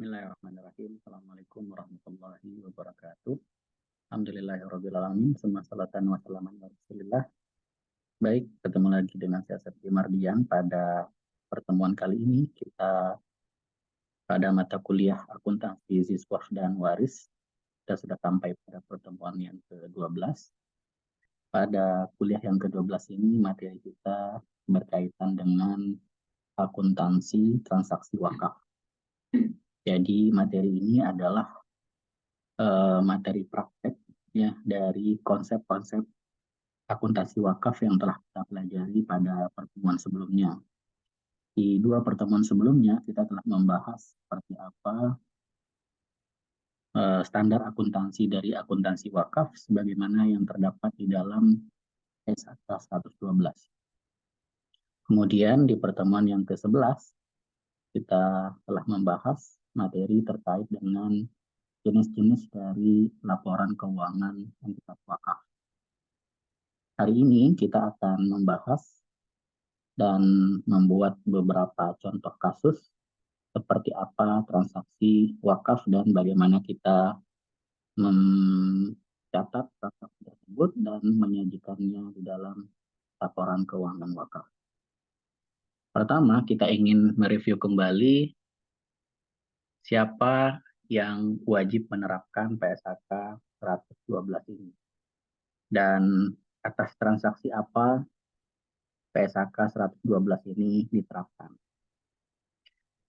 Bismillahirrahmanirrahim. Assalamualaikum warahmatullahi wabarakatuh. Alhamdulillahirrahmanirrahim. Salatan wassalamu ala Rasulillah. Baik, ketemu lagi dengan saya Septi Mardian. Pada pertemuan kali ini kita pada mata kuliah akuntansi Ziswaf dan Waris. Kita sudah sampai pada pertemuan yang ke-12. Pada kuliah yang ke-12 ini materi kita berkaitan dengan akuntansi transaksi wakaf. Jadi materi ini adalah materi praktek ya dari konsep-konsep akuntansi wakaf yang telah kita pelajari pada pertemuan sebelumnya. Di dua pertemuan sebelumnya kita telah membahas seperti apa standar akuntansi dari akuntansi wakaf sebagaimana yang terdapat di dalam SAK 112. Kemudian di pertemuan yang ke-11 kita telah membahas materi terkait dengan jenis-jenis dari laporan keuangan entitas wakaf. Hari ini kita akan membahas dan membuat beberapa contoh kasus seperti apa transaksi wakaf dan bagaimana kita mencatat transaksi tersebut dan menyajikannya di dalam laporan keuangan wakaf. Pertama, kita ingin mereview kembali siapa yang wajib menerapkan PSAK 112 ini. Dan atas transaksi apa PSAK 112 ini diterapkan.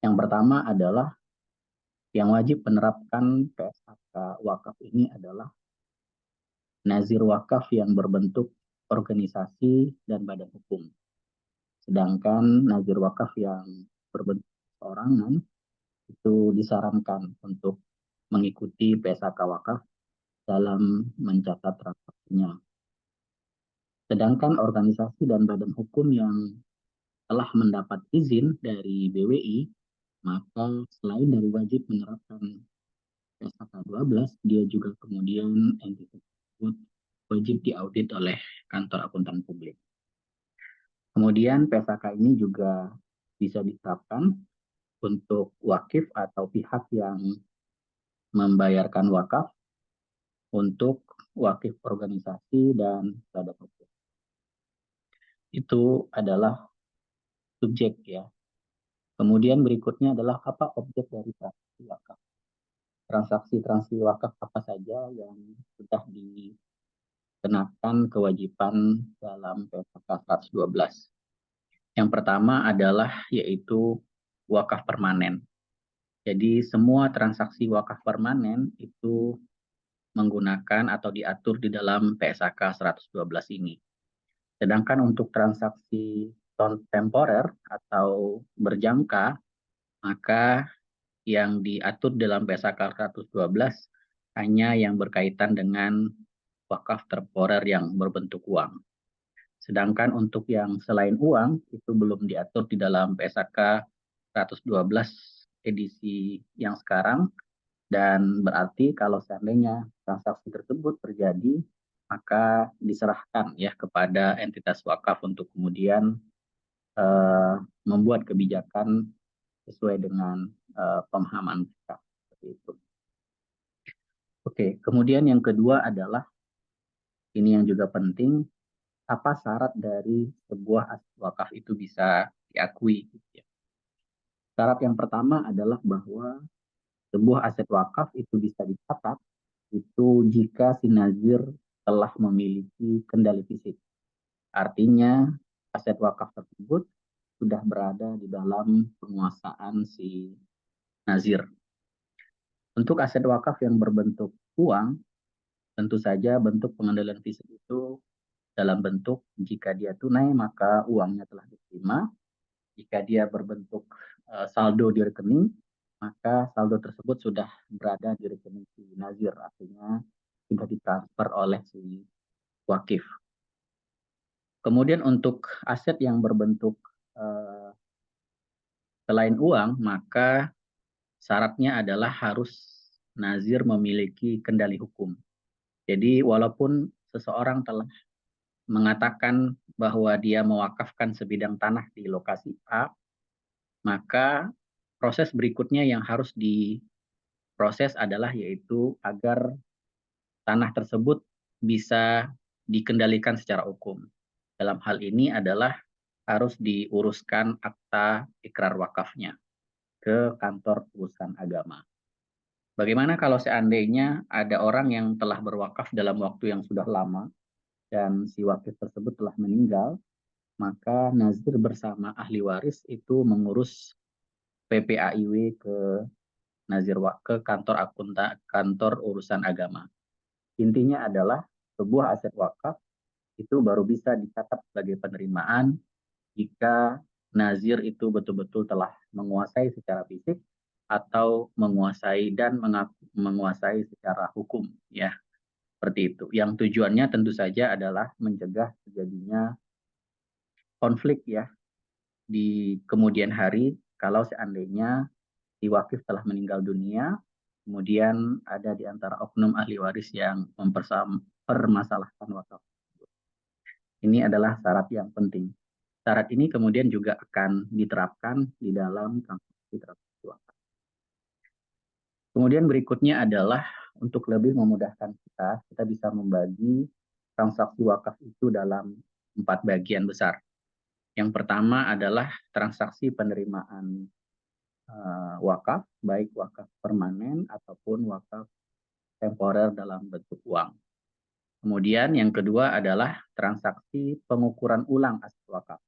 Yang pertama adalah yang wajib menerapkan PSAK wakaf ini adalah nazir wakaf yang berbentuk organisasi dan badan hukum. Sedangkan nazir wakaf yang berbentuk perorangan itu disarankan untuk mengikuti PSAK wakaf dalam mencatat transaksinya. Sedangkan organisasi dan badan hukum yang telah mendapat izin dari BWI, maka selain dari wajib menerapkan PSAK 12, dia juga kemudian entitas tersebut wajib diaudit oleh kantor akuntan publik. Kemudian PSAK ini juga bisa diterapkan untuk wakif atau pihak yang membayarkan wakaf untuk wakif organisasi dan badan hukum. Itu adalah subjek ya. Kemudian berikutnya adalah apa objek dari transaksi wakaf. Transaksi wakaf apa saja yang sudah dikenakan kewajiban dalam PSAK 112. Yang pertama adalah yaitu wakaf permanen. Jadi semua transaksi wakaf permanen itu menggunakan atau diatur di dalam PSAK 112 ini. Sedangkan untuk transaksi temporer atau berjangka, maka yang diatur dalam PSAK 112 hanya yang berkaitan dengan wakaf temporer yang berbentuk uang. Sedangkan untuk yang selain uang itu belum diatur di dalam PSAK 112 edisi yang sekarang, dan berarti kalau seandainya transaksi tersebut terjadi maka diserahkan ya kepada entitas wakaf untuk kemudian membuat kebijakan sesuai dengan pemahaman mereka. Seperti itu. Oke, kemudian yang kedua adalah ini yang juga penting, apa syarat dari sebuah aset wakaf itu bisa diakui. Syarat yang pertama adalah bahwa sebuah aset wakaf itu bisa dicatat itu jika si nazir telah memiliki kendali fisik. Artinya aset wakaf tersebut sudah berada di dalam penguasaan si nazir. Untuk aset wakaf yang berbentuk uang, tentu saja bentuk pengendalian fisik itu dalam bentuk jika dia tunai maka uangnya telah diterima. Jika dia berbentuk saldo di rekening, maka saldo tersebut sudah berada di rekening si nazir, artinya sudah ditransfer oleh si wakif. Kemudian untuk aset yang berbentuk selain uang, maka syaratnya adalah harus nazir memiliki kendali hukum. Jadi walaupun seseorang telah mengatakan bahwa dia mewakafkan sebidang tanah di lokasi A, maka proses berikutnya yang harus diproses adalah yaitu agar tanah tersebut bisa dikendalikan secara hukum. Dalam hal ini adalah harus diuruskan akta ikrar wakafnya ke kantor urusan agama. Bagaimana kalau seandainya ada orang yang telah berwakaf dalam waktu yang sudah lama dan si wakif tersebut telah meninggal, maka nazir bersama ahli waris itu mengurus PPAIW ke ke kantor urusan agama. Intinya adalah sebuah aset wakaf itu baru bisa dicatat sebagai penerimaan jika nazir itu betul-betul telah menguasai secara fisik atau menguasai dan menguasai secara hukum, ya, seperti itu. Yang tujuannya tentu saja adalah mencegah terjadinya konflik, ya, di kemudian hari kalau seandainya si wakif telah meninggal dunia, kemudian ada di antara oknum ahli waris yang mempermasalahkan wakaf. Ini adalah syarat yang penting. Syarat ini kemudian juga akan diterapkan di dalam transaksi wakaf. Kemudian berikutnya adalah untuk lebih memudahkan kita bisa membagi transaksi wakaf itu dalam 4 bagian besar. Yang pertama adalah transaksi penerimaan wakaf, baik wakaf permanen ataupun wakaf temporer dalam bentuk uang. Kemudian yang kedua adalah transaksi pengukuran ulang aset wakaf.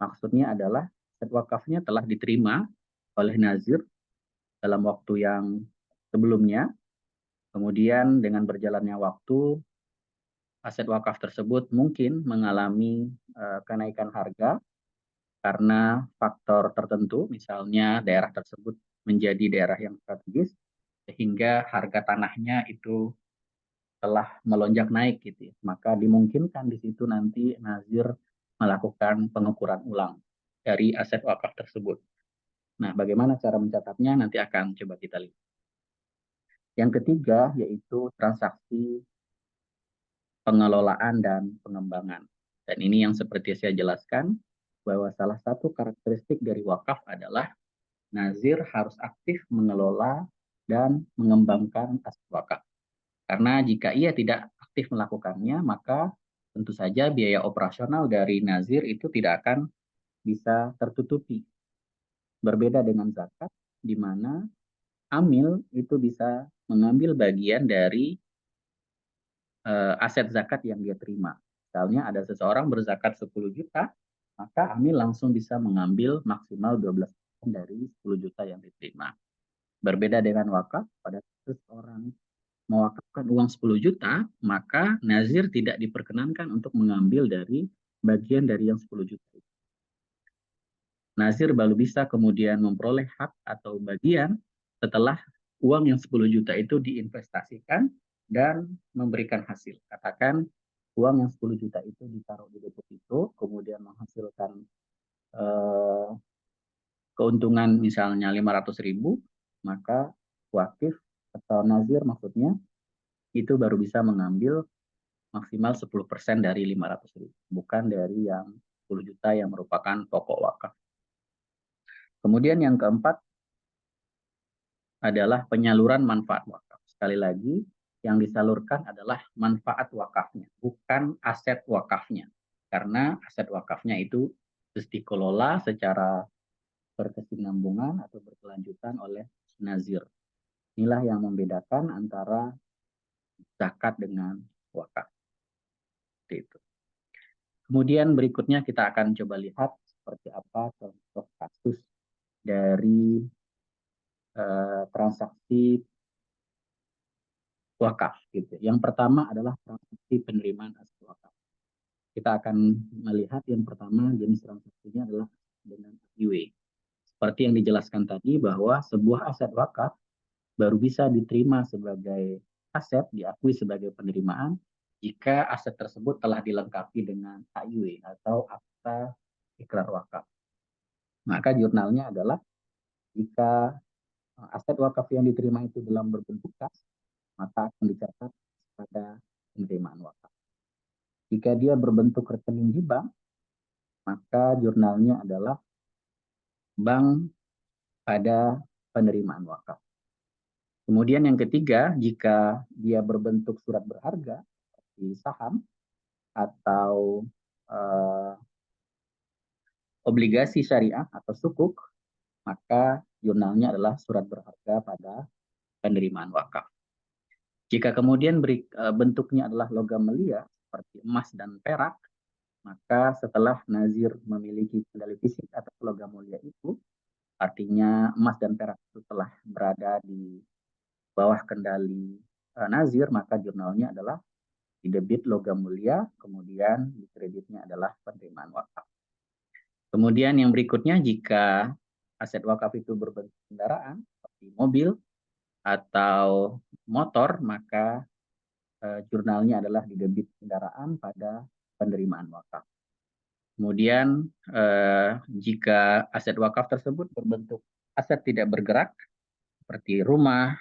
Maksudnya adalah aset wakafnya telah diterima oleh nazir dalam waktu yang sebelumnya. Kemudian dengan berjalannya waktu, aset wakaf tersebut mungkin mengalami kenaikan harga karena faktor tertentu, misalnya daerah tersebut menjadi daerah yang strategis, sehingga harga tanahnya itu telah melonjak naik gitu ya. Maka dimungkinkan di situ nanti nazir melakukan pengukuran ulang dari aset wakaf tersebut. Nah, bagaimana cara mencatatnya nanti akan coba kita lihat. Yang ketiga yaitu transaksi pengelolaan dan pengembangan. Dan ini yang seperti saya jelaskan bahwa salah satu karakteristik dari wakaf adalah nazir harus aktif mengelola dan mengembangkan aset wakaf. Karena jika ia tidak aktif melakukannya, maka tentu saja biaya operasional dari nazir itu tidak akan bisa tertutupi. Berbeda dengan zakat, di mana amil itu bisa mengambil bagian dari aset zakat yang dia terima. Misalnya ada seseorang berzakat 10 juta, maka amil langsung bisa mengambil maksimal 12% dari 10 juta yang diterima. Berbeda dengan wakaf, pada seseorang mewakafkan uang 10 juta, maka nazir tidak diperkenankan untuk mengambil dari bagian dari yang 10 juta. Nazir baru bisa kemudian memperoleh hak atau bagian setelah uang yang 10 juta itu diinvestasikan dan memberikan hasil. Katakan uang yang 10 juta itu ditaruh di deposito, kemudian menghasilkan keuntungan misalnya 500.000, maka wakif atau nazir maksudnya itu baru bisa mengambil maksimal 10% dari 500.000, bukan dari yang 10 juta yang merupakan pokok wakaf. Kemudian yang keempat adalah penyaluran manfaat wakaf. Sekali lagi, yang disalurkan adalah manfaat wakafnya, bukan aset wakafnya. Karena aset wakafnya itu harus dikelola secara berkesinambungan atau berkelanjutan oleh nazir. Inilah yang membedakan antara zakat dengan wakaf. Itu. Kemudian berikutnya kita akan coba lihat seperti apa contoh kasus dari transaksi wakaf. Gitu. Yang pertama adalah transaksi penerimaan aset wakaf. Kita akan melihat yang pertama jenis transaksinya adalah dengan IW. Seperti yang dijelaskan tadi bahwa sebuah aset wakaf baru bisa diterima sebagai aset, diakui sebagai penerimaan jika aset tersebut telah dilengkapi dengan AIW atau akta ikrar wakaf. Maka jurnalnya adalah jika aset wakaf yang diterima itu dalam berbentuk kas, maka akan dicatat pada penerimaan wakaf. Jika dia berbentuk rekening di bank, maka jurnalnya adalah bank pada penerimaan wakaf. Kemudian yang ketiga, jika dia berbentuk surat berharga, seperti saham atau obligasi syariah atau sukuk, maka jurnalnya adalah surat berharga pada penerimaan wakaf. Jika kemudian bentuknya adalah logam mulia, seperti emas dan perak, maka setelah nazir memiliki kendali fisik atas logam mulia itu, artinya emas dan perak itu telah berada di bawah kendali nazir, maka jurnalnya adalah di debit logam mulia, kemudian di kreditnya adalah penerimaan wakaf. Kemudian yang berikutnya, jika aset wakaf itu berbentuk kendaraan, seperti mobil atau motor, maka jurnalnya adalah di debit kendaraan pada penerimaan wakaf. Kemudian jika aset wakaf tersebut berbentuk aset tidak bergerak, seperti rumah,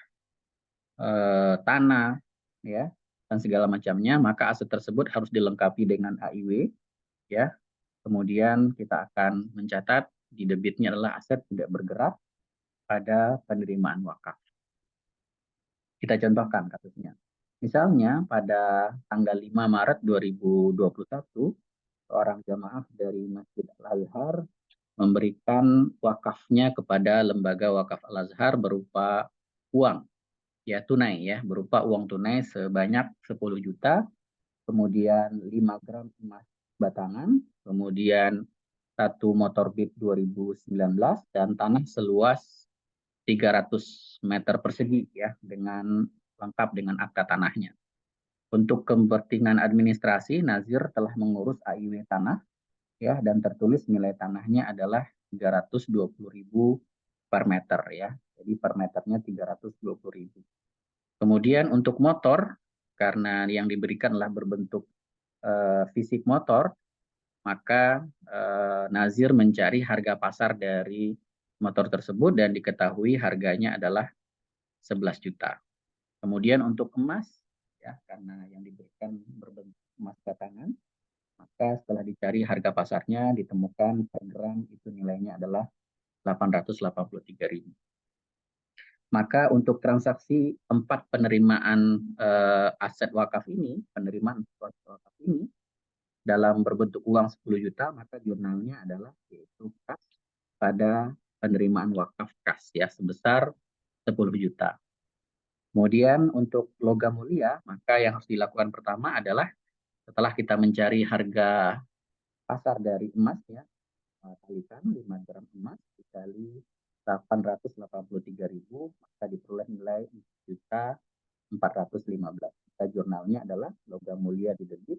tanah, ya, dan segala macamnya, maka aset tersebut harus dilengkapi dengan AIW, ya. Kemudian kita akan mencatat di debitnya adalah aset tidak bergerak pada penerimaan wakaf. Kita contohkan kasusnya. Misalnya pada tanggal 5 Maret 2021, seorang jamaah dari Masjid Al-Azhar memberikan wakafnya kepada lembaga wakaf Al-Azhar berupa uang, ya tunai, ya, berupa uang tunai sebanyak 10 juta, kemudian 5 gram emas batangan, kemudian 1 motor Beat 2019, dan tanah seluas 300 meter persegi, ya, dengan lengkap dengan akta tanahnya. Untuk kepentingan administrasi, Nazir telah mengurus AIW tanah, ya, dan tertulis nilai tanahnya adalah 320.000 per meter, ya. Jadi per meternya 320.000. Kemudian untuk motor, karena yang diberikan adalah berbentuk fisik motor, maka Nazir mencari harga pasar dari motor tersebut dan diketahui harganya adalah 11 juta. Kemudian untuk emas, ya, karena yang diberikan berbentuk emas batangan, maka setelah dicari harga pasarnya ditemukan per gram itu nilainya adalah 883.000. Maka untuk transaksi 4 penerimaan aset wakaf ini, penerimaan aset wakaf ini dalam berbentuk uang 10 juta, maka jurnalnya adalah yaitu kas pada penerimaan wakaf kas, ya, sebesar 10 juta. Kemudian untuk logam mulia, maka yang harus dilakukan pertama adalah setelah kita mencari harga pasar dari emas, ya, kalikan 5 gram emas dikali 883.000, maka diperoleh nilai 4.415. Maka jurnalnya adalah logam mulia di debit,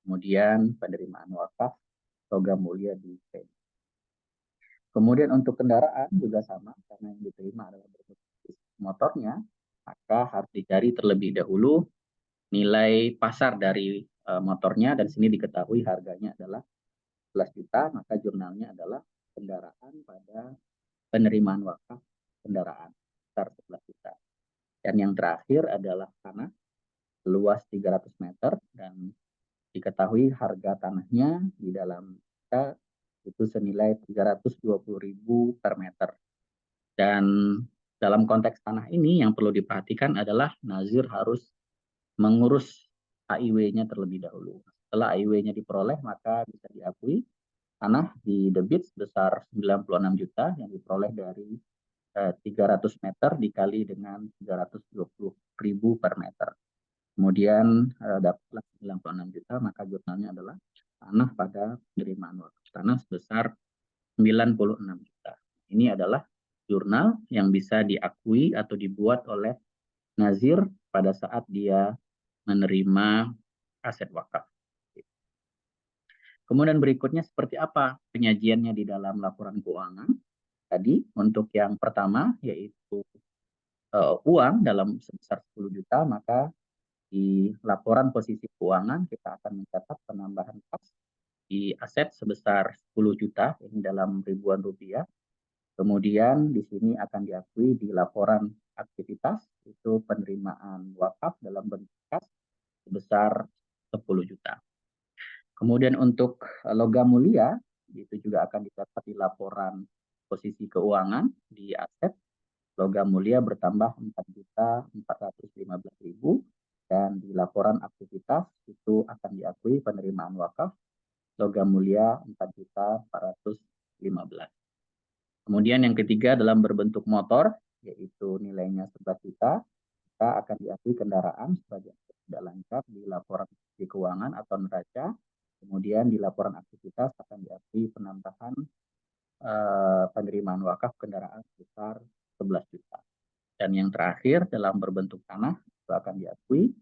kemudian penerimaan wakaf logam mulia di kredit. Kemudian untuk kendaraan juga sama, karena yang diterima adalah berbentuk motornya, maka harus dicari terlebih dahulu nilai pasar dari motornya, dan sini diketahui harganya adalah 11 juta, maka jurnalnya adalah kendaraan pada penerimaan wakaf kendaraan sebesar 11 juta. Dan yang terakhir adalah tanah luas 300 meter, dan diketahui harga tanahnya di dalam kita itu senilai 320.000 per meter. Dan dalam konteks tanah ini yang perlu diperhatikan adalah Nazir harus mengurus AIW-nya terlebih dahulu. Setelah AIW-nya diperoleh, maka bisa diakui tanah di debit sebesar 96 juta yang diperoleh dari 300 meter dikali dengan 320.000 per meter. Kemudian dapatlah 96 juta, maka jurnalnya adalah tanah pada penerimaan wakaf tanah sebesar 96 juta. Ini adalah jurnal yang bisa diakui atau dibuat oleh Nazir pada saat dia menerima aset wakaf. Kemudian berikutnya seperti apa penyajiannya di dalam laporan keuangan. Tadi untuk yang pertama yaitu uang dalam sebesar 10 juta, maka di laporan posisi keuangan kita akan mencatat penambahan kas di aset sebesar 10 juta, ini dalam ribuan rupiah. Kemudian di sini akan diakui di laporan aktivitas itu penerimaan wakaf dalam bentuk kas sebesar 10 juta. Kemudian untuk logam mulia itu juga akan dicatat di laporan posisi keuangan di aset, logam mulia bertambah 4.415.000, dan di laporan aktivitas itu akan diakui penerimaan wakaf logam mulia 4.415. Kemudian yang ketiga dalam berbentuk motor, yaitu nilainya 11 juta, maka akan diakui kendaraan sebagai tidak lancar di laporan di keuangan atau neraca. Kemudian di laporan aktivitas akan diakui penambahan penerimaan wakaf kendaraan sebesar 11 juta. Dan yang terakhir dalam berbentuk tanah itu akan diakui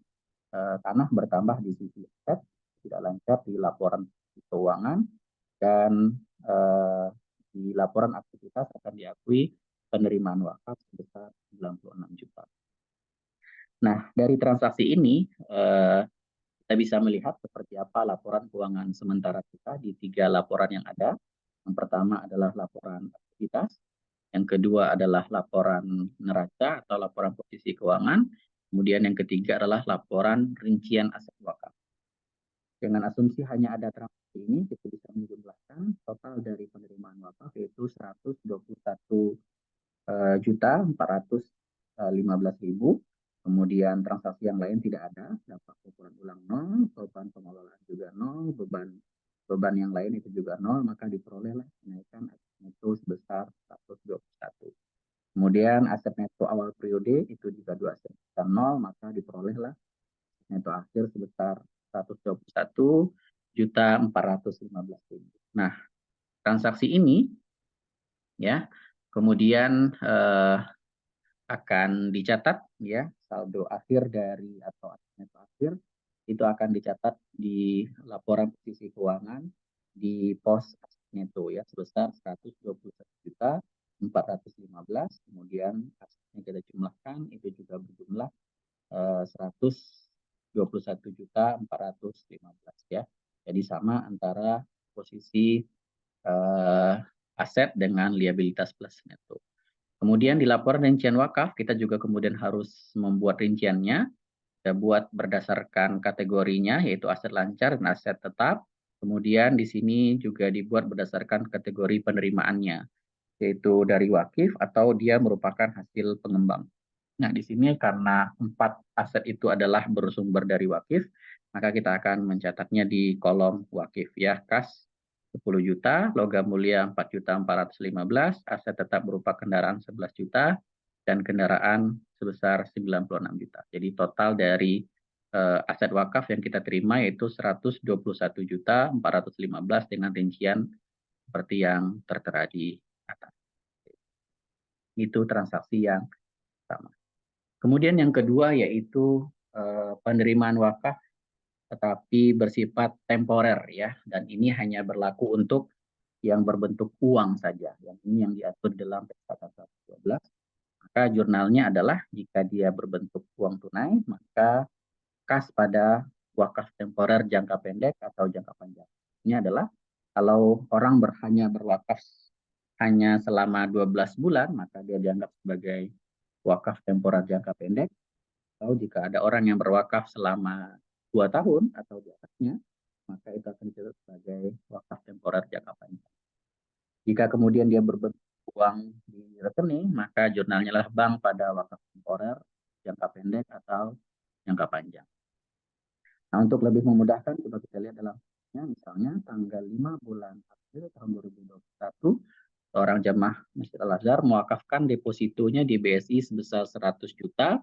tanah bertambah di sisi aset tidak lancar di laporan keuangan, dan di laporan aktivitas akan diakui penerimaan wakaf sebesar 96 juta. Nah, dari transaksi ini kita bisa melihat seperti apa laporan keuangan sementara kita di 3 laporan yang ada. Yang pertama adalah laporan aktivitas, yang kedua adalah laporan neraca atau laporan posisi keuangan, kemudian yang ketiga adalah laporan rincian aset wakaf. Dengan asumsi hanya ada transaksi ini, kita bisa menjumlahkan total dari penerimaan wakaf yaitu 121.415.000. Kemudian transaksi yang lain tidak ada, dampak laporan ulang 0, beban pengelolaan juga 0, beban yang lain itu juga 0, maka diperolehlah kenaikan aset neto sebesar 121. Kemudian aset neto awal periode itu juga 2 aset sebesar 0, maka diperolehlah neto akhir sebesar 121.415.000. Nah, transaksi ini ya kemudian akan dicatat ya, saldo akhir dari atau neto akhir itu akan dicatat di laporan posisi keuangan di pos aset neto ya sebesar 121.415, kemudian asetnya kita jumlahkan itu juga berjumlah 121.415 ya. Jadi sama antara posisi aset dengan liabilitas plus neto. Kemudian di laporan rincian wakaf, kita juga kemudian harus membuat rinciannya. Kita buat berdasarkan kategorinya, yaitu aset lancar dan aset tetap. Kemudian di sini juga dibuat berdasarkan kategori penerimaannya, yaitu dari wakif atau dia merupakan hasil pengembang. Nah, di sini karena 4 aset itu adalah bersumber dari wakif, maka kita akan mencatatnya di kolom wakif ya, kas 10 juta, logam mulia 4.415, aset tetap berupa kendaraan 11 juta, dan kendaraan sebesar 96 juta. Jadi total dari aset wakaf yang kita terima yaitu 121.415 dengan rincian seperti yang tertera di atas. Itu transaksi yang pertama. Kemudian yang kedua yaitu penerimaan wakaf tetapi bersifat temporer ya, dan ini hanya berlaku untuk yang berbentuk uang saja. Yang ini yang diatur dalam PKK 112. Maka jurnalnya adalah jika dia berbentuk uang tunai, maka kas pada wakaf temporer jangka pendek atau jangka panjang. Ini adalah kalau orang hanya berwakaf hanya selama 12 bulan, maka dia dianggap sebagai wakaf temporer jangka pendek. Atau jika ada orang yang berwakaf selama 2 tahun atau di atasnya, maka itu akan disebut sebagai wakaf temporer jangka panjang. Jika kemudian dia berbentuk uang di rekening, maka jurnalnya adalah bank pada wakaf temporer jangka pendek atau jangka panjang. Nah, untuk lebih memudahkan, coba kita lihat dalam misalnya tanggal 5 bulan April tahun 2021, seorang jamaah Masjid Al-Azhar mewakafkan depositonya di BSI sebesar 100 juta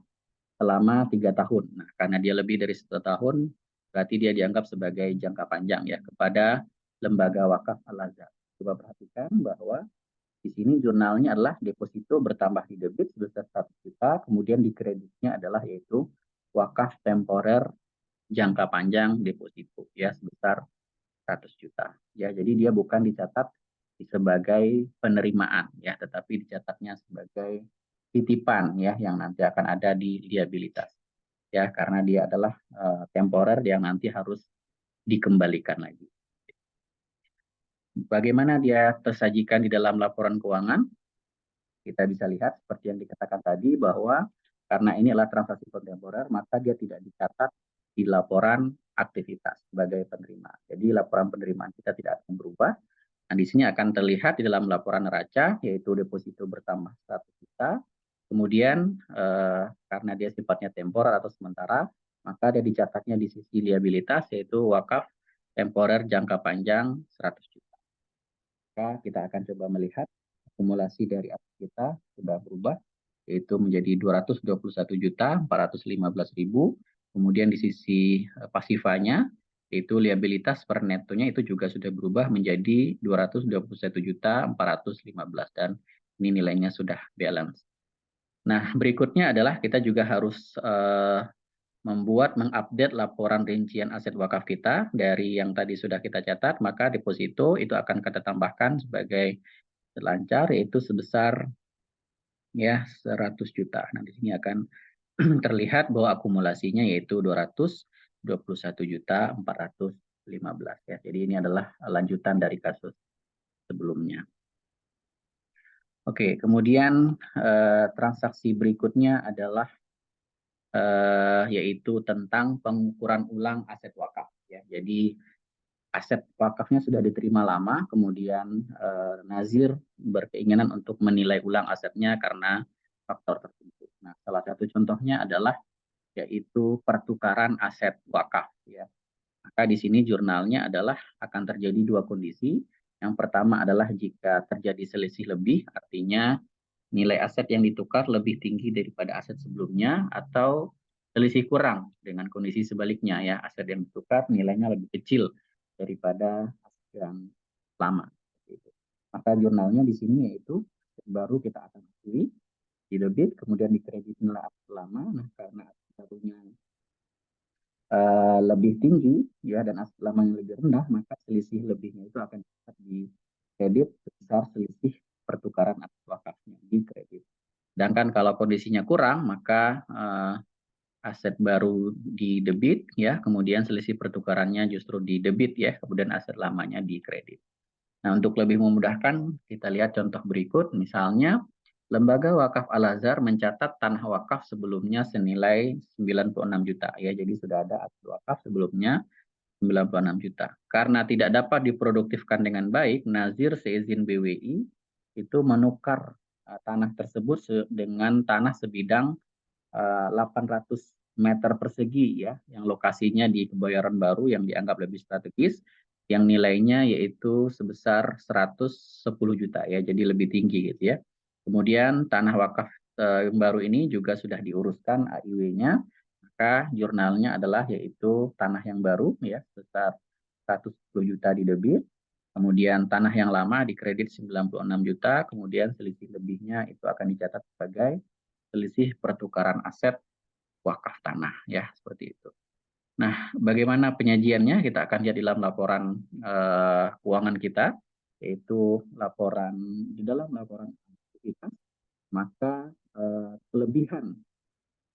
selama 3 tahun. Nah, karena dia lebih dari 1 tahun, berarti dia dianggap sebagai jangka panjang ya kepada lembaga wakaf Al-Azhar. Coba perhatikan bahwa di sini jurnalnya adalah deposito bertambah di debit sebesar 100 juta, kemudian di kreditnya adalah yaitu wakaf temporer jangka panjang deposito ya sebesar 100 juta. Ya, jadi dia bukan dicatat sebagai penerimaan ya, tetapi dicatatnya sebagai titipan ya yang nanti akan ada di liabilitas. Ya, karena dia adalah temporer yang nanti harus dikembalikan lagi. Bagaimana dia tersajikan di dalam laporan keuangan? Kita bisa lihat seperti yang dikatakan tadi bahwa karena ini adalah transaksi kontemporer, maka dia tidak dicatat di laporan aktivitas sebagai penerimaan. Jadi laporan penerimaan kita tidak akan berubah, Nah, di sini akan terlihat di dalam laporan neraca, yaitu deposito bertambah 100 juta. Kemudian karena dia sifatnya temporer atau sementara, maka dia dicatatnya di sisi liabilitas, yaitu wakaf temporer jangka panjang 100 juta. Maka kita akan coba melihat akumulasi dari aset kita sudah berubah, yaitu menjadi 221.415.000. Kemudian di sisi pasifanya, yaitu liabilitas per netonya itu juga sudah berubah menjadi 221.415, dan ini nilainya sudah balance. Nah, berikutnya adalah kita juga harus mengupdate laporan rincian aset wakaf kita dari yang tadi sudah kita catat, maka deposito itu akan kita tambahkan sebagai lancar, yaitu sebesar ya 100 juta. Nah, di sini akan terlihat bahwa akumulasinya yaitu 221.415 ya. Jadi ini adalah lanjutan dari kasus sebelumnya. Oke, kemudian transaksi berikutnya adalah yaitu tentang pengukuran ulang aset wakaf ya. Jadi aset wakafnya sudah diterima lama, kemudian Nazir berkeinginan untuk menilai ulang asetnya karena faktor tertentu. Nah, salah satu contohnya adalah yaitu pertukaran aset wakaf ya. Maka di sini jurnalnya adalah akan terjadi dua kondisi. Yang pertama adalah jika terjadi selisih lebih, artinya nilai aset yang ditukar lebih tinggi daripada aset sebelumnya, atau selisih kurang dengan kondisi sebaliknya ya, aset yang ditukar nilainya lebih kecil daripada aset yang lama. Maka jurnalnya di sini yaitu baru kita akan akui di debit, kemudian di kredit nilai aset lama. Nah, karena aset barunya lebih tinggi ya dan aset lamanya lebih rendah, maka selisih lebihnya itu akan dapat di kredit sebesar selisih pertukaran aset wakafnya di kredit. Sedangkan kalau kondisinya kurang, maka aset baru di debit ya, kemudian selisih pertukarannya justru di debit ya, kemudian aset lamanya di kredit. Nah, untuk lebih memudahkan, kita lihat contoh berikut. Misalnya, Lembaga Wakaf Al-Azhar mencatat tanah wakaf sebelumnya senilai 96 juta. Ya, jadi sudah ada aset wakaf sebelumnya 96 juta. Karena tidak dapat diproduktifkan dengan baik, Nazir seizin BWI itu menukar tanah tersebut dengan tanah sebidang 800 meter persegi ya, yang lokasinya di Kebayoran Baru yang dianggap lebih strategis, yang nilainya yaitu sebesar 110 juta ya, jadi lebih tinggi gitu ya. Kemudian tanah wakaf yang baru ini juga sudah diuruskan AIW-nya, maka jurnalnya adalah yaitu tanah yang baru ya sebesar 110 juta di debit, kemudian tanah yang lama di kredit 96 juta, kemudian selisih lebihnya itu akan dicatat sebagai selisih pertukaran aset wakaf tanah ya, seperti itu. Nah, bagaimana penyajiannya kita akan lihat di dalam laporan keuangan kita, yaitu laporan di dalam laporan aktivitas, maka kelebihan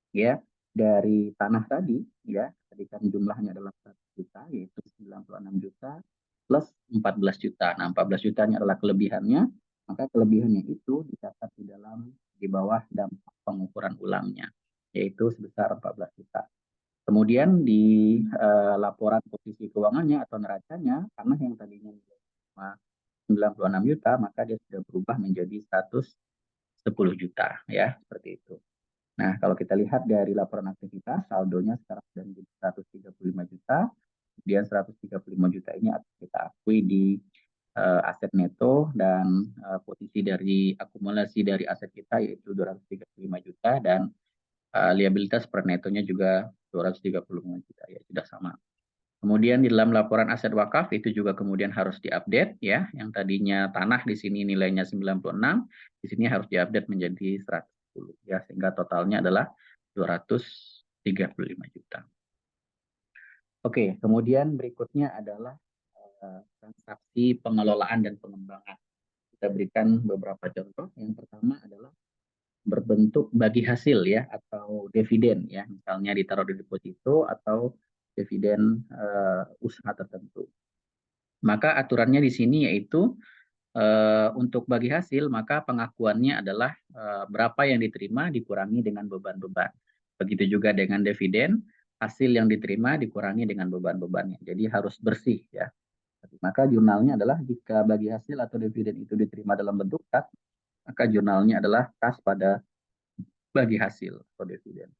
ya dari tanah tadi ya, tadi kan jumlahnya adalah 1 juta yaitu 96 juta plus 14 juta. Nah, 14 jutanya adalah kelebihannya, maka kelebihannya itu dicatat di bawah dampak pengukuran ulangnya, yaitu sebesar 14 juta. Kemudian di laporan posisi keuangannya atau neracanya, karena yang tadinya 96 juta, maka dia sudah berubah menjadi 110 juta ya, seperti itu. Nah, kalau kita lihat dari laporan aktivitas, saldonya sekarang sudah menjadi 135 juta. Kemudian 135 juta ini akan kita akui di aset neto, dan posisi dari akumulasi dari aset kita yaitu 235 juta, dan liabilitas per netonya juga 235 juta ya, sudah sama. Kemudian di dalam laporan aset wakaf itu juga kemudian harus diupdate ya, yang tadinya tanah di sini nilainya 96, di sini harus diupdate menjadi 110 ya, sehingga totalnya adalah 235 juta. Oke, kemudian berikutnya adalah transaksi pengelolaan dan pengembangan. Kita berikan beberapa contoh. Yang pertama adalah berbentuk bagi hasil ya, atau dividen ya, misalnya ditaruh di deposito atau dividen usaha tertentu. Maka aturannya di sini yaitu untuk bagi hasil, maka pengakuannya adalah berapa yang diterima dikurangi dengan beban-beban. Begitu juga dengan dividen, hasil yang diterima dikurangi dengan beban-bebannya. Jadi harus bersih ya. Maka jurnalnya adalah jika bagi hasil atau dividen itu diterima dalam bentuk kas, maka jurnalnya adalah kas pada bagi hasil atau dividen.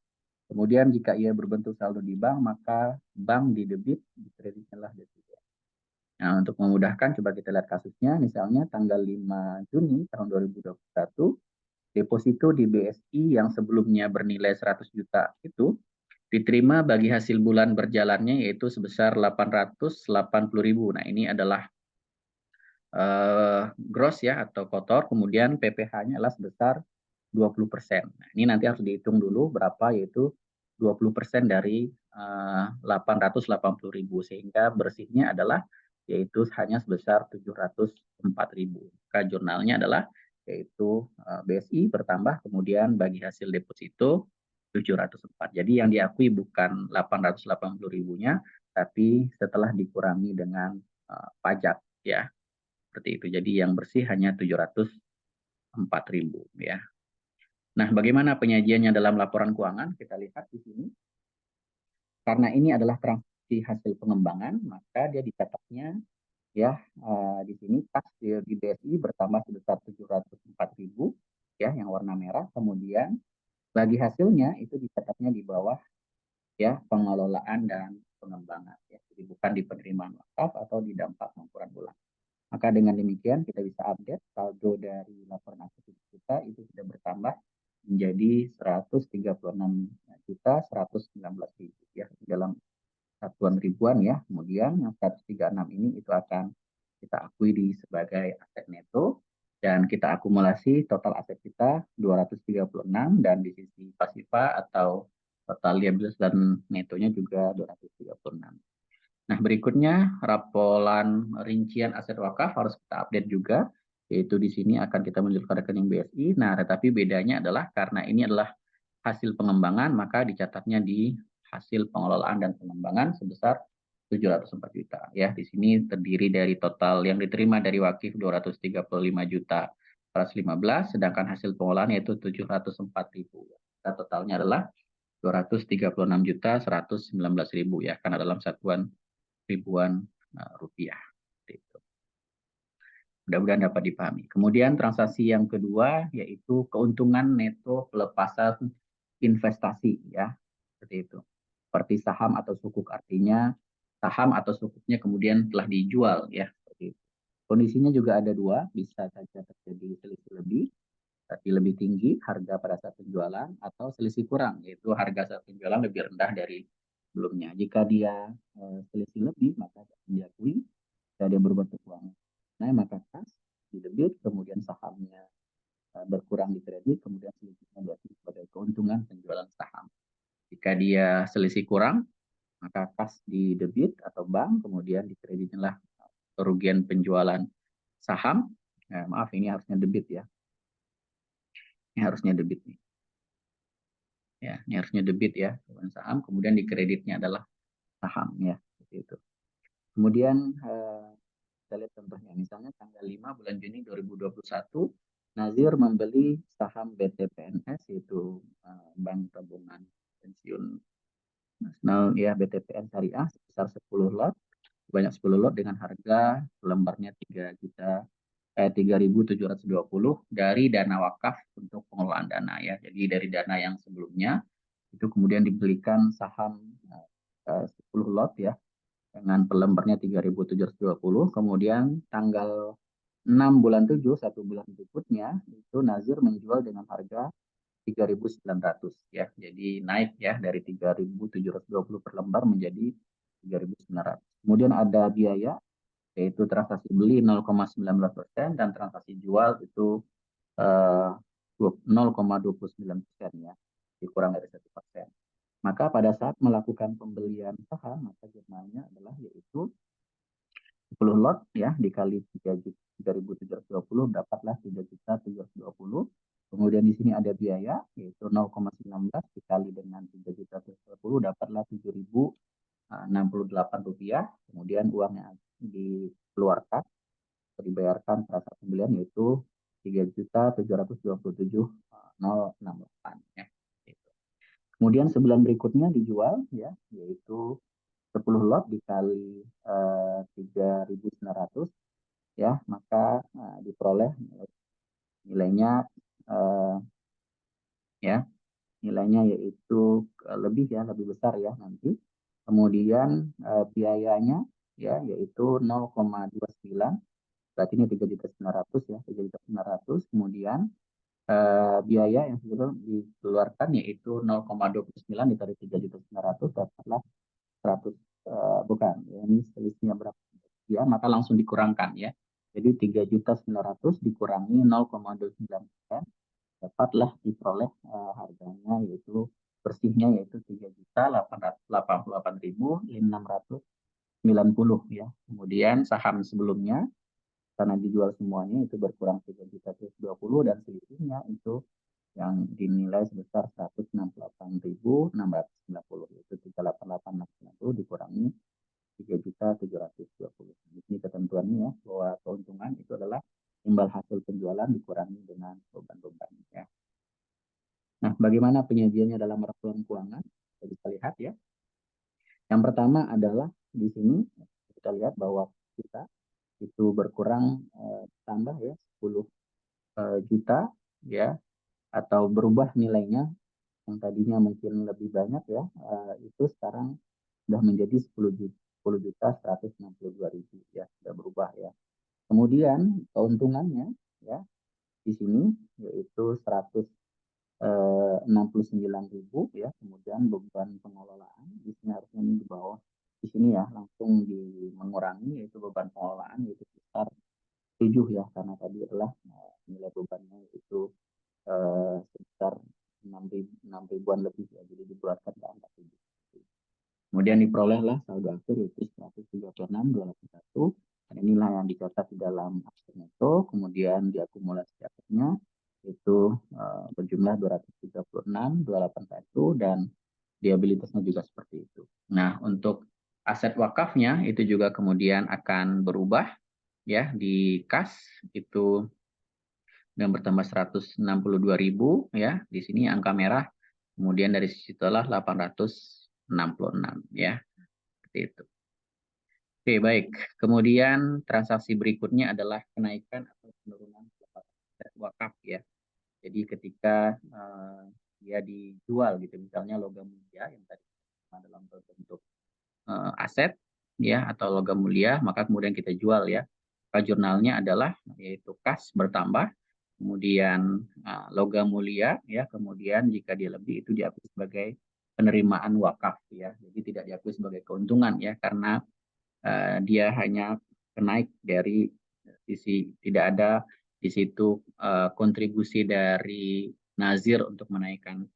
Kemudian jika ia berbentuk saldo di bank, maka bank di debit, di kreditnya lah dividen. Nah, untuk memudahkan, coba kita lihat kasusnya. Misalnya tanggal 5 Juni tahun 2021, deposito di BSI yang sebelumnya bernilai 100 juta itu diterima bagi hasil bulan berjalannya yaitu sebesar 880.000. Nah, ini adalah gross ya atau kotor, kemudian PPh-nya adalah sebesar 20%. Nah, ini nanti harus dihitung dulu berapa, yaitu 20% dari 880.000 sehingga bersihnya adalah yaitu hanya sebesar 704.000. Maka jurnalnya adalah yaitu BSI bertambah kemudian bagi hasil deposito 704. Jadi yang diakui bukan 880.000-nya, tapi setelah dikurangi dengan pajak ya. Seperti itu. Jadi yang bersih hanya 704.000 ya. Nah, bagaimana penyajiannya dalam laporan keuangan? Kita lihat di sini. Karena ini adalah transaksi hasil pengembangan, maka dia dicatatnya ya di sini kas di BSI bertambah sebesar 704.000 ya yang warna merah. Kemudian bagi hasilnya itu dicatatnya di bawah ya pengelolaan dan pengembangan ya. Jadi bukan di penerimaan wakaf atau di dampak pengukuran ulang. Maka dengan demikian kita bisa update saldo dari laporan aset kita itu sudah bertambah menjadi 136.119.000 ya dalam satuan ribuan ya. Kemudian yang 136 ini itu akan kita akui di sebagai aset neto dan kita akumulasi total aset kita 236 dan di sisi pasifa atau total liabilitas dan netonya juga 236. Nah, berikutnya raporan rincian aset wakaf harus kita update juga, yaitu di sini akan kita menunjukkan rekening BSI. Nah, tetapi bedanya adalah karena ini adalah hasil pengembangan, maka dicatatnya di hasil pengelolaan dan pengembangan sebesar 704 juta. Ya, di sini terdiri dari total yang diterima dari wakif 235 juta 115, sedangkan hasil pengelolaan yaitu 704.000. Nah, totalnya adalah 236 juta 119.000 ya, karena dalam satuan ribuan rupiah. Gitu. Mudah-mudahan dapat dipahami. Kemudian transaksi yang kedua yaitu keuntungan neto pelepasan investasi ya, seperti itu. Seperti saham atau sukuk, artinya saham atau sukuknya kemudian telah dijual ya, seperti itu. Kondisinya juga ada dua, bisa saja terjadi selisih lebih, tapi lebih tinggi harga pada saat penjualan atau selisih kurang, yaitu harga saat penjualan lebih rendah dari sebelumnya. Jika dia selisih lebih, maka diakui jika dia berbentuk uang nah maka kas di debit, kemudian sahamnya berkurang di kredit, kemudian selisihnya berarti sebagai keuntungan penjualan saham. Jika dia selisih kurang, maka kas di debit atau bank, kemudian di kreditnya lah kerugian penjualan saham. Maaf, ini harusnya debit ya. Ini harusnya debit nih. Ya, ini harusnya debit ya, saham, kemudian di kreditnya adalah saham ya, seperti itu. Kemudian kita lihat contohnya, misalnya tanggal 5 bulan Juni 2021, Nazir membeli saham BTPNS, yaitu Bank Tabungan Pensiun Nasional ya, BTPN Syariah sebesar 10 lot, banyak 10 lot dengan harga lembarnya 3.720 dari dana wakaf untuk pengelolaan dana ya. Jadi dari dana yang sebelumnya itu kemudian dibelikan saham 10 lot ya dengan per lembarnya 3.720. Kemudian tanggal 6 bulan 7, satu bulan berikutnya, itu Nazir menjual dengan harga 3.900 ya. Jadi naik ya dari 3.720 per lembar menjadi 3.900. Kemudian ada biaya yaitu transaksi beli 0,19% dan transaksi jual itu 0,29% ya, dikurang dari 1%. Maka pada saat melakukan pembelian saham, maka jurnalnya adalah yaitu 10 lot ya dikali 3.720 dapatlah 3.720. Kemudian di sini ada biaya yaitu 0,19 dikali dengan 3.720 dapatlah 7.068 rupiah. Kemudian uang yang dikeluarkan atau dibayarkan pada saat pembelian yaitu 3.727.068 ya. Kemudian sebulan berikutnya dijual ya, yaitu 10 lot dikali 3.900 ya, maka diperoleh nilainya ya, nilainya yaitu lebih besar ya nanti. Kemudian biayanya ya yaitu 0,29, berarti ini 3.900 ya, 3.900. Kemudian biaya yang dikeluarkan yaitu 0,29 dikali 3.900 dapatlah 100, bukan ya, ini selisihnya berapa ya, maka langsung dikurangkan ya. Jadi 3.900 dikurangi 0,29%, dapatlah diperoleh harganya yaitu bersihnya yaitu 3.888.690 ya. Kemudian saham sebelumnya karena dijual semuanya itu berkurang 3.120 dan selisihnya itu yang dinilai sebesar 168.690, yaitu 388.690 dikurangi 3.720. Ini ketentuannya ya, bahwa keuntungan itu adalah imbal hasil penjualan dikurangi dengan beban-beban ya. Nah, bagaimana penyajiannya dalam laporan keuangan? Kita bisa lihat ya. Yang pertama adalah di sini kita lihat bahwa kita itu berkurang tambah ya 10 juta ya, atau berubah nilainya yang tadinya mungkin lebih banyak ya, itu sekarang sudah menjadi 10.162.000 ya, sudah berubah ya. Kemudian keuntungannya ya di sini yaitu 169.000 ya. Kemudian beban pengelolaan di sini harusnya ini di bawah di sini ya, langsung mengurangi yaitu beban pengelolaan yaitu sekitar 7 ya, karena tadi adalah nilai bebannya itu sekitar 6 ribuan lebih ya, jadi dibuatkan ke angka 7. Kemudian diperolehlah saldo akhir yaitu 136.281, dan inilah yang dicatat di dalam aset neto. Kemudian diakumulasi asetnya itu berjumlah 236.281 dan liabilitasnya juga seperti itu. Nah, untuk aset wakafnya itu juga kemudian akan berubah ya, di kas itu dan bertambah 162.000 ya. Di sini angka merah. Kemudian dari sisi telah 866 ya. Seperti itu. Oke, baik. Kemudian transaksi berikutnya adalah kenaikan atau penurunan wakaf ya. Jadi ketika dia dijual gitu, misalnya logam mulia yang tadi dalam bentuk aset ya atau logam mulia, maka kemudian kita jual ya. Maka jurnalnya adalah yaitu kas bertambah, kemudian logam mulia ya, kemudian jika dia lebih itu diakui sebagai penerimaan wakaf ya. Jadi tidak diakui sebagai keuntungan ya, karena dia hanya naik dari sisi, tidak ada di situ kontribusi dari nazir untuk menaikkan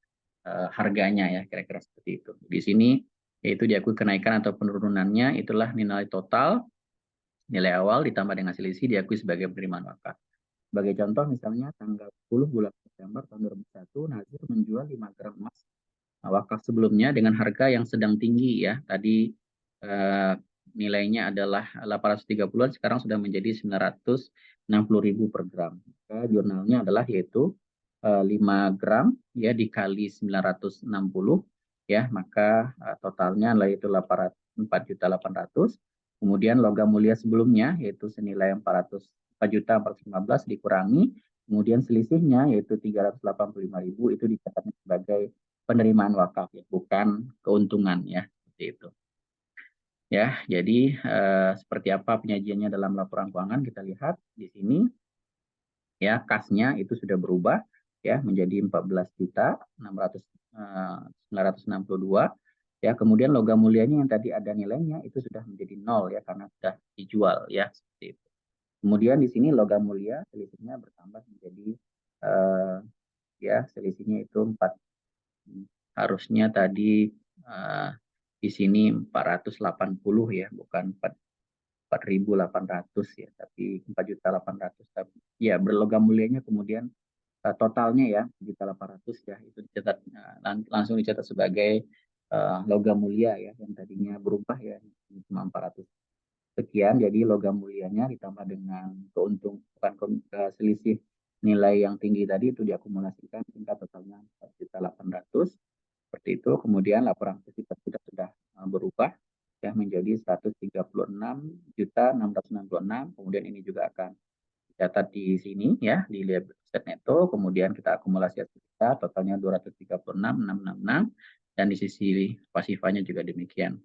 harganya ya, kira-kira seperti itu. Di sini yaitu diakui kenaikan atau penurunannya itulah nilai total, nilai awal ditambah dengan selisih diakui sebagai penerimaan wakaf. Sebagai contoh misalnya tanggal 10 bulan September tahun 2001 Nazir menjual 5 gram emas wakaf sebelumnya dengan harga yang sedang tinggi ya. Tadi nilainya adalah 830-an, sekarang sudah menjadi 960.000 per gram. Maka jurnalnya adalah yaitu 5 gram ya dikali 960 ya, maka totalnya adalah itu 4.800.000. Kemudian logam mulia sebelumnya yaitu senilai 4.415 dikurangi, kemudian selisihnya yaitu 385.000 itu dicatatkan sebagai penerimaan wakaf ya, bukan keuntungan ya, seperti itu. Ya, jadi seperti apa penyajiannya dalam laporan keuangan kita lihat di sini. Ya, kasnya itu sudah berubah ya menjadi 14.962 ya. Kemudian logam mulianya yang tadi ada nilainya itu sudah menjadi 0 ya, karena sudah dijual ya, seperti itu. Kemudian di sini logam mulia selisihnya bertambah menjadi ya selisihnya itu 4, harusnya tadi di sini 480 ya, bukan 4.800 ya, tapi 4.800. Tapi ya berlogam mulianya kemudian totalnya ya 4.800 ya, itu dicatat langsung dicatat sebagai logam mulia ya, yang tadinya berubah ya cuma 400 sekian. Jadi logam mulianya ditambah dengan selisih nilai yang tinggi tadi itu diakumulasikan hingga totalnya 4.800. Seperti itu. Kemudian laporan kita sudah berubah sudah menjadi 136.666. Kemudian ini juga akan dicatat di sini ya, di liability aset neto. Kemudian kita akumulasi aset kita, totalnya 236.666, dan di sisi pasifanya juga demikian.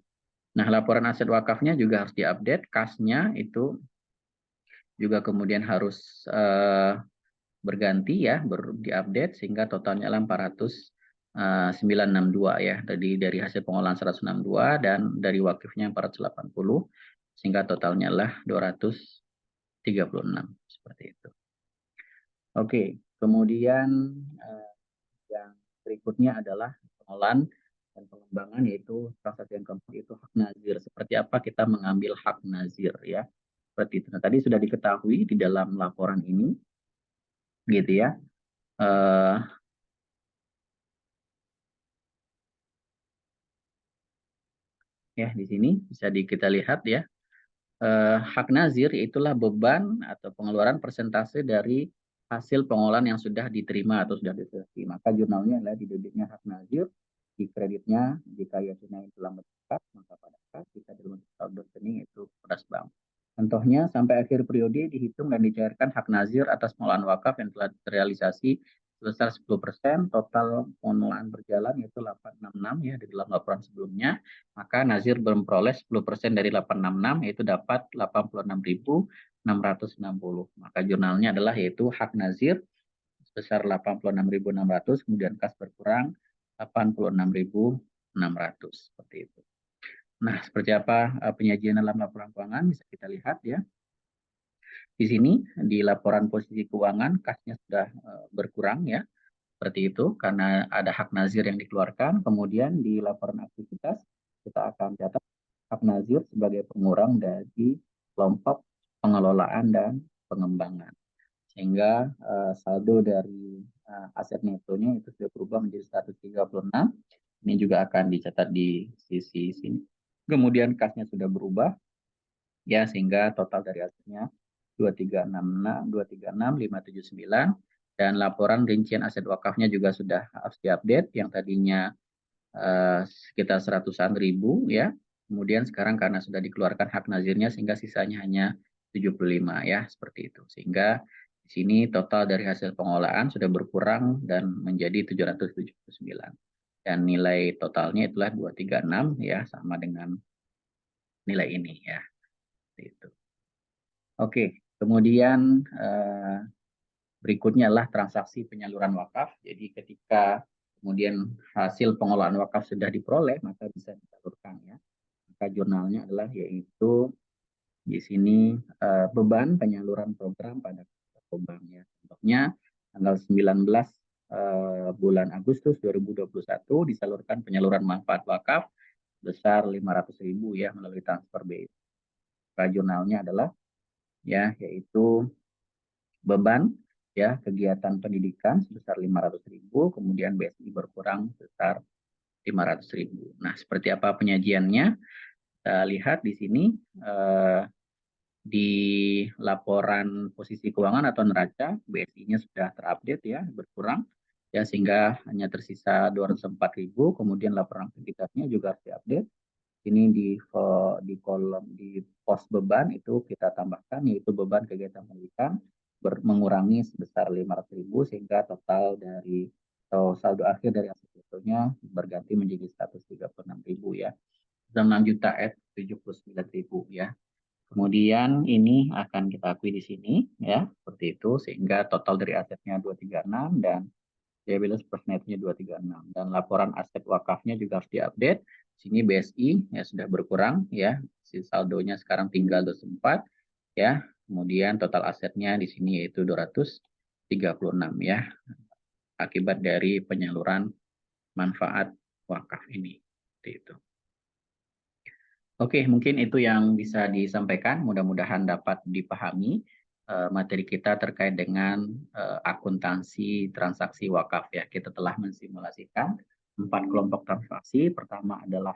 Nah, laporan aset wakafnya juga harus diupdate, kasnya itu juga kemudian harus berganti ya, diupdate sehingga totalnya adalah 400.962 ya. Dari hasil pengolahan 162 dan dari wakifnya 480 sehingga totalnya adalah 236 seperti itu. Oke, kemudian yang berikutnya adalah pengolahan dan pengembangan, yaitu transaksi yang keempat itu hak nazir. Seperti apa kita mengambil hak nazir ya. Seperti itu. Nah, tadi sudah diketahui di dalam laporan ini gitu ya. Ya, di sini bisa kita lihat ya. Hak nazir itulah beban atau pengeluaran persentase dari hasil pengolahan yang sudah diterima atau sudah diserti. Maka jurnalnya adalah di debitnya hak nazir, di kreditnya jika ia tunai telah meningkat maka pada kas, jika dalam saldo rekening itu pedas bank. Contohnya sampai akhir periode dihitung dan dicairkan hak nazir atas pengolahan wakaf yang telah terrealisasi sebesar 10%, total pengelolaan berjalan yaitu 866 ya di dalam laporan sebelumnya, maka nazir memperoleh 10% dari 866 yaitu dapat 86.660. Maka jurnalnya adalah yaitu hak nazir sebesar 86.600, kemudian kas berkurang 86.600 seperti itu. Nah, seperti apa penyajian dalam laporan keuangan bisa kita lihat ya. Di sini di laporan posisi keuangan kasnya sudah berkurang ya. Seperti itu karena ada hak nazir yang dikeluarkan. Kemudian di laporan aktivitas kita akan catat hak nazir sebagai pengurang dari kelompok pengelolaan dan pengembangan. Sehingga saldo dari aset netonya itu sudah berubah menjadi 136. Ini juga akan dicatat di sisi sini. Kemudian kasnya sudah berubah ya, sehingga total dari asetnya 2366, 579, dan laporan rincian aset wakafnya juga sudah harus diupdate, yang tadinya sekitar 100-an ribu ya. Kemudian sekarang karena sudah dikeluarkan hak nazirnya sehingga sisanya hanya 75 ya, seperti itu. Sehingga di sini total dari hasil pengolahan sudah berkurang dan menjadi 779. Dan nilai totalnya itulah 236 ya, sama dengan nilai ini ya. Itu. Oke, kemudian berikutnya adalah transaksi penyaluran wakaf. Jadi ketika kemudian hasil pengolahan wakaf sudah diperoleh, maka bisa disalurkan ya. Maka jurnalnya adalah yaitu di sini beban penyaluran program pada bank ya. Contohnya tanggal 19 bulan Agustus 2021 disalurkan penyaluran manfaat wakaf besar 500.000 ya melalui transfer BI. Maka jurnalnya adalah ya yaitu beban ya kegiatan pendidikan sebesar 500.000, kemudian BSI berkurang sebesar 500.000. Nah, seperti apa penyajiannya? Kita lihat di sini di laporan posisi keuangan atau neraca BSI-nya sudah terupdate ya, berkurang ya, sehingga hanya tersisa 204.000. Kemudian laporan aktivitasnya juga harus diupdate. Ini di kolom di pos beban itu kita tambahkan yaitu beban kegiatan pendidikan mengurangi sebesar 500.000 sehingga total dari atau saldo akhir dari aset netonya berganti menjadi 136.000 ya. 6.079.000 ya. Kemudian ini akan kita akui di sini ya, seperti itu sehingga total dari asetnya 236 dan liabilities per netnya 236, dan laporan aset wakafnya juga harus diupdate. Sini BSI ya sudah berkurang ya, saldonya sekarang tinggal 24 ya. Kemudian total asetnya di sini yaitu 236 ya, akibat dari penyaluran manfaat wakaf ini. Seperti itu. Oke, mungkin itu yang bisa disampaikan. Mudah-mudahan dapat dipahami materi kita terkait dengan akuntansi transaksi wakaf ya. Kita telah mensimulasikan 4 kelompok transaksi. Pertama adalah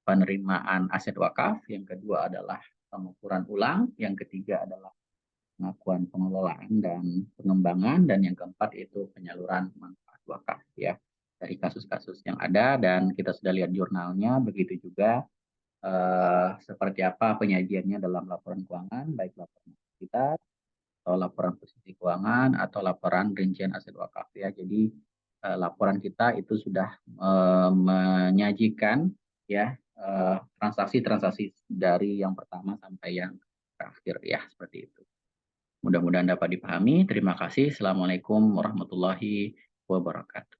penerimaan aset wakaf, yang kedua adalah pengukuran ulang, yang ketiga adalah pengakuan pengelolaan dan pengembangan, dan yang keempat itu penyaluran manfaat wakaf ya, dari kasus-kasus yang ada. Dan kita sudah lihat jurnalnya, begitu juga seperti apa penyajiannya dalam laporan keuangan, baik laporan kita atau laporan posisi keuangan atau laporan rincian aset wakaf ya. Jadi laporan kita itu sudah menyajikan ya transaksi-transaksi dari yang pertama sampai yang terakhir ya, seperti itu. Mudah-mudahan dapat dipahami. Terima kasih. Assalamualaikum warahmatullahi wabarakatuh.